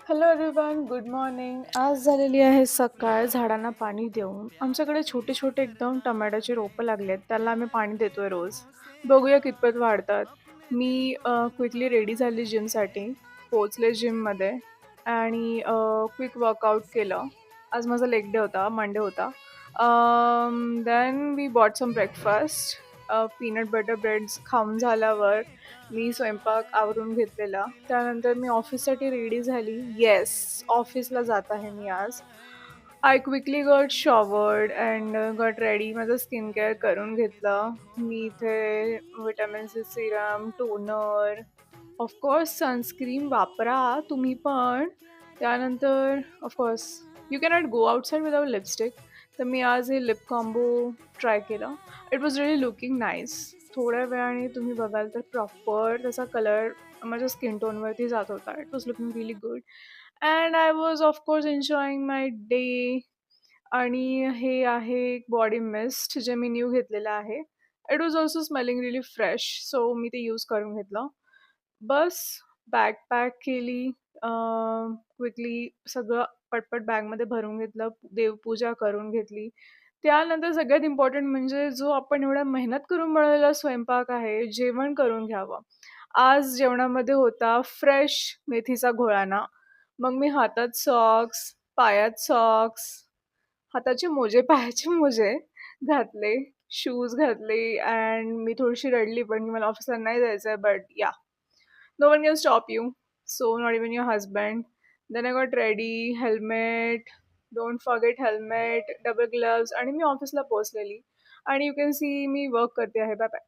Hello everyone, good morning. आज झालेली आहे सकाळ झाडांना पाणी देऊन. आमच्याकडे छोटे छोटे एकदम टोमॅटोचे रोपं लागले आहेत, त्याला आम्ही पाणी देतोय रोज. बघूया कितपत वाढतात. मी क्विकली रेडी झाली जिमसाठी, पोहोचले जिममध्ये आणि क्विक वर्कआउट केलं. आज माझा लेग डे होता, मंडे होता. Then we bought some breakfast. Peanut butter breads खाऊन झाल्यावर मी स्वयंपाक आवरून घेतलेला. त्यानंतर मी ऑफिससाठी रेडी झाली. येस, ऑफिसला जात आहे मी आज. I quickly got showered and got ready. माझं स्किन केअर करून घेतलं. मी इथे vitamin C serum, toner, of course sunscreen वापरा तुम्ही पण. त्यानंतर of course you cannot go outside without lipstick. तर मी आज हे लिप कॉम्बो ट्राय केलं. It was really looking nice. थोड्या वेळाने तुम्ही बघाल तर प्रॉपर त्याचा कलर माझ्या स्किन टोनवरती जात होता. It was looking really good and I was of course enjoying my day. आणि हे आहे एक बॉडी मिस्ट जे मी न्यू घेतलेलं आहे. It was also smelling really fresh, so मी ते यूज करून घेतलं. बस बॅग पॅक केली. क्विकली सगळं पटपट बॅगमध्ये भरून घेतलं. देवपूजा करून घेतली. त्यानंतर सगळ्यात इम्पॉर्टंट म्हणजे जो आपण एवढ्या मेहनत करून बनवलेला स्वयंपाक आहे, जेवण करून घ्यावं. आज जेवणामध्ये होता फ्रेश मेथीचा घोळाना. मग मी हातात सॉक्स, पायात सॉक्स, हाताचे मोजे, पायाचे मोजे घातले, शूज घातले अँड मी थोडीशी रडली पण की मला ऑफिसला नाही जायचंय but yeah, no one can stop you. So not even your husband. Then I got ready, helmet, don't forget helmet, double gloves आणि मी ऑफिसला पोहोचलेली. आणि you can see me work करते आहे. Bye bye.